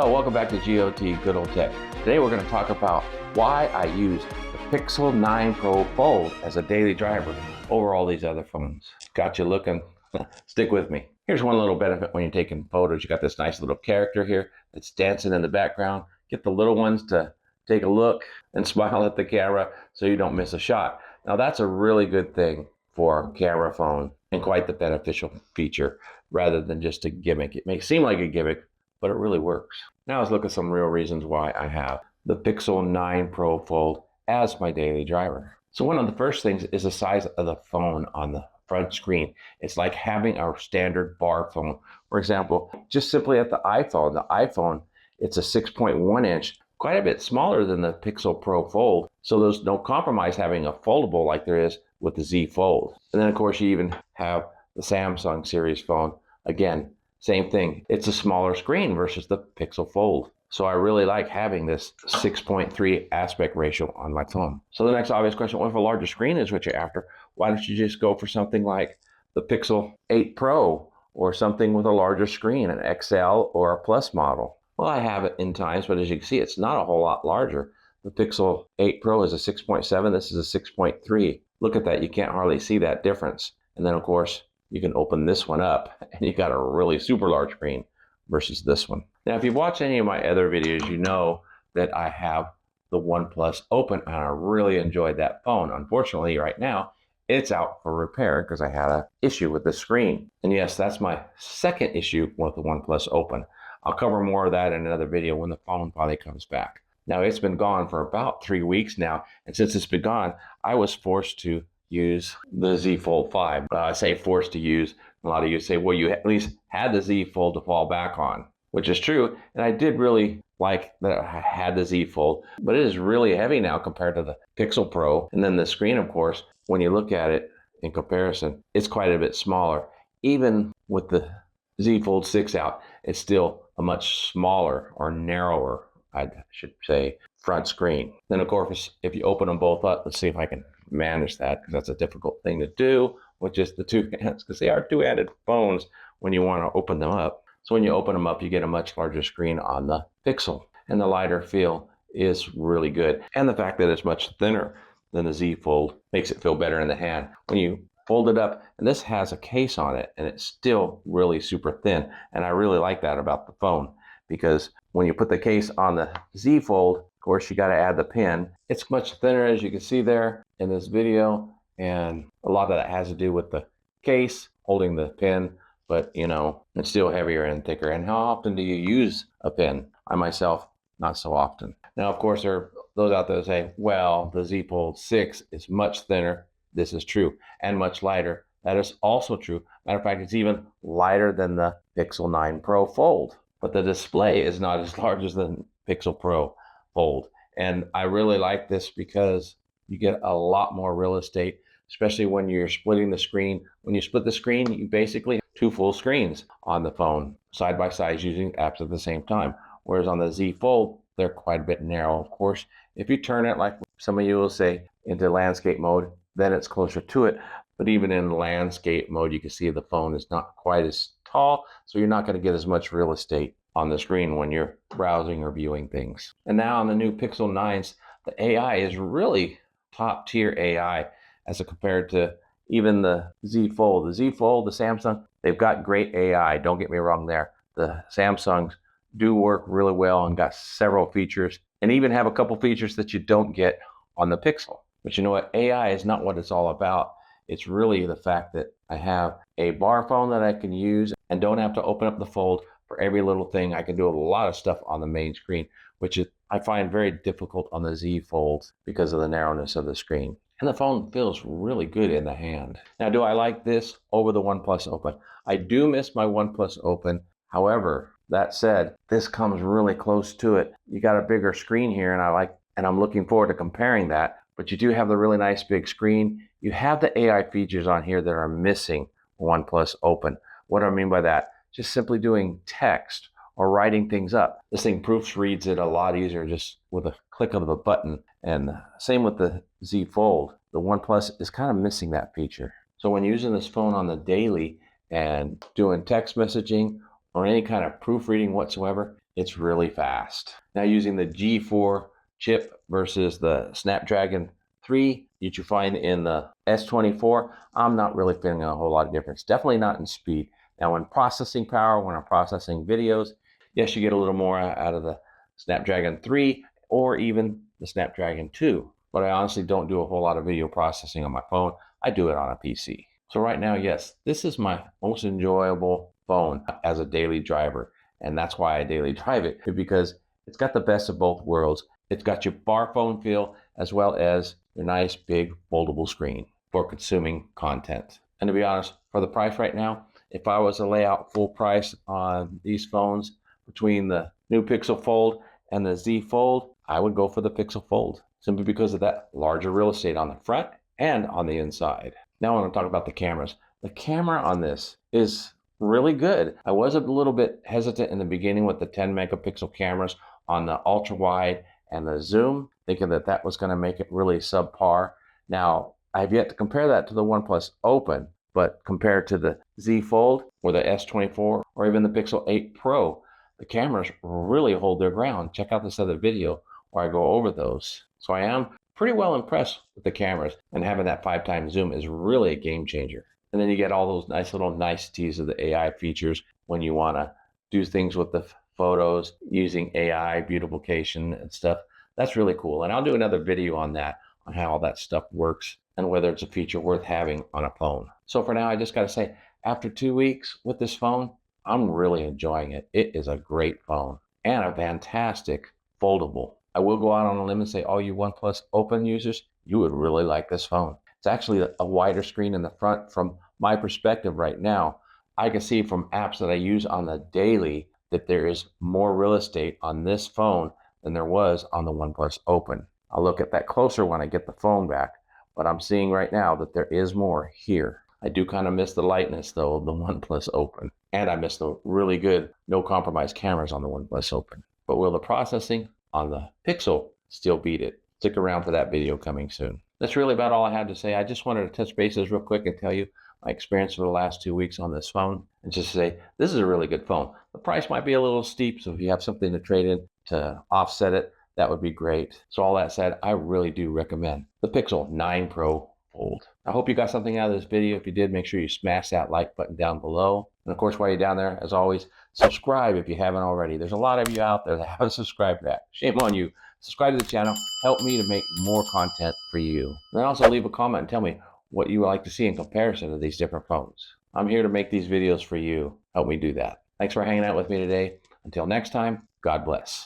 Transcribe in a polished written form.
Oh, welcome back to GOT Good Old Tech. Today we're going to talk about why I use the Pixel 9 Pro Fold as a daily driver over all these other phones. Got you looking? Stick with me. Here's one little benefit when you're taking photos. You got this nice little character here that's dancing in the background. Get the little ones to take a look and smile at the camera so you don't miss a shot. Now that's a really good thing for a camera phone and quite the beneficial feature rather than just a gimmick. It may seem like a gimmick, but it really works. Now let's look at some real reasons why I have the Pixel 9 Pro Fold as my daily driver. So one of the first things is the size of the phone on the front screen. It's like having a standard bar phone. For example, just simply at the iPhone, it's a 6.1 inch, quite a bit smaller than the Pixel Pro Fold. So there's no compromise having a foldable like there is with the Z Fold. And then of course you even have the Samsung series phone. Again, same thing. It's a smaller screen versus the Pixel Fold. So I really like having this 6.3 aspect ratio on my phone. So the next obvious question, well, if a larger screen is what you're after, why don't you just go for something like the Pixel 8 Pro or something with a larger screen, an XL or a Plus model? Well, I have it in times, but as you can see, it's not a whole lot larger. The Pixel 8 Pro is a 6.7. This is a 6.3. Look at that. You can't hardly see that difference. And then, of course, you can open this one up and you got a really super large screen versus this one. Now, if you've watched any of my other videos, you know that I have the OnePlus Open and I really enjoyed that phone. Unfortunately, right now, it's out for repair because I had an issue with the screen. And yes, that's my second issue with the OnePlus Open. I'll cover more of that in another video when the phone finally comes back. Now, it's been gone for about 3 weeks now. And since it's been gone, I was forced to use the Z Fold 5. I say forced to use. A lot of you say, well, you at least had the Z Fold to fall back on, which is true. And I did really like that I had the Z Fold, but it is really heavy now compared to the Pixel Pro. And then the screen, of course, when you look at it in comparison, it's quite a bit smaller. Even with the Z Fold 6 out, it's still a much smaller or narrower, I should say, front screen. Then, of course, if you open them both up, let's see if I can manage that, because that's a difficult thing to do with just the two hands, because they are two-handed phones when you want to open them up. So when you open them up, you get a much larger screen on the Pixel, and the lighter feel is really good. And the fact that it's much thinner than the Z Fold makes it feel better in the hand. When you fold it up, and this has a case on it, and it's still really super thin, and I really like that about the phone, because when you put the case on the Z Fold, of course, you got to add the pin. It's much thinner, as you can see there in this video, and a lot of that has to do with the case holding the pin, but you know, it's still heavier and thicker. And how often do you use a pin? I myself, not so often. Now, of course, there are those out there that say, well, the Z Fold 6 is much thinner. This is true, and much lighter. That is also true. Matter of fact, it's even lighter than the Pixel 9 Pro Fold, but the display is not as large as the Pixel Pro Fold. And I really like this because you get a lot more real estate, especially when you're splitting the screen. When you split the screen, you basically have two full screens on the phone, side by side, using apps at the same time. Whereas on the Z Fold, they're quite a bit narrow. Of course, if you turn it, like some of you will say, into landscape mode, then it's closer to it. But even in landscape mode, you can see the phone is not quite as tall, so you're not going to get as much real estate on the screen when you're browsing or viewing things. And now on the new Pixel 9s, the AI is really top tier AI as compared to even the Z Fold. The Z Fold, the Samsung, they've got great AI. Don't get me wrong there. The Samsungs do work really well and got several features, and even have a couple features that you don't get on the Pixel. But you know what? AI is not what it's all about. It's really the fact that I have a bar phone that I can use and don't have to open up the Fold for every little thing. I can do a lot of stuff on the main screen, which I find very difficult on the Z Fold because of the narrowness of the screen. And the phone feels really good in the hand. Now, do I like this over the OnePlus Open? I do miss my OnePlus Open. However, that said, this comes really close to it. You got a bigger screen here, and I'm looking forward to comparing that. But you do have the really nice big screen. You have the AI features on here that are missing OnePlus Open. What do I mean by that? Just simply doing text or writing things up. This thing proofreads it a lot easier just with a click of a button. And same with the Z Fold. The OnePlus is kind of missing that feature. So when using this phone on the daily and doing text messaging or any kind of proofreading whatsoever, it's really fast. Now using the G4 chip versus the Snapdragon 3 that you find in the S24, I'm not really feeling a whole lot of difference. Definitely not in speed. Now in processing power, when I'm processing videos, yes, you get a little more out of the Snapdragon 3 or even the Snapdragon 2. But I honestly don't do a whole lot of video processing on my phone. I do it on a PC. So right now, yes, this is my most enjoyable phone as a daily driver. And that's why I daily drive it, because it's got the best of both worlds. It's got your bar phone feel as well as your nice big foldable screen for consuming content. And to be honest, for the price right now, if I was to lay out full price on these phones between the new Pixel Fold and the Z Fold, I would go for the Pixel Fold simply because of that larger real estate on the front and on the inside. Now I want to talk about the cameras. The camera on this is really good. I was a little bit hesitant in the beginning with the 10 megapixel cameras on the ultra wide and the zoom, thinking that that was going to make it really subpar. Now, I've yet to compare that to the OnePlus Open, but compared to the Z Fold or the S24 or even the Pixel 8 Pro, the cameras really hold their ground. Check out this other video where I go over those. So I am pretty well impressed with the cameras, and having that 5x zoom is really a game changer. And then you get all those nice little niceties of the AI features when you want to do things with the photos using AI, beautification and stuff. That's really cool. And I'll do another video on that, on how all that stuff works and whether it's a feature worth having on a phone. So for now, I just got to say, after 2 weeks with this phone, I'm really enjoying it. It is a great phone and a fantastic foldable. I will go out on a limb and say, all you OnePlus Open users, you would really like this phone. It's actually a wider screen in the front. From my perspective right now, I can see from apps that I use on the daily that there is more real estate on this phone than there was on the OnePlus Open. I'll look at that closer when I get the phone back, but I'm seeing right now that there is more here. I do kind of miss the lightness though of the OnePlus Open, and I miss the really good no compromise cameras on the OnePlus Open. But will the processing on the Pixel still beat it? Stick around for that video coming soon. That's really about all I had to say. I just wanted to touch bases real quick and tell you my experience for the last 2 weeks on this phone, and just say this is a really good phone. The price might be a little steep, so if you have something to trade in to offset it, that would be great. So all that said, I really do recommend the Pixel 9 Pro Fold. I hope you got something out of this video. If you did, make sure you smash that like button down below. And of course, while you're down there, as always, subscribe if you haven't already. There's a lot of you out there that haven't subscribed yet. Shame on you. Subscribe to the channel. Help me to make more content for you. And also leave a comment and tell me what you would like to see in comparison to these different phones. I'm here to make these videos for you. Help me do that. Thanks for hanging out with me today. Until next time, God bless.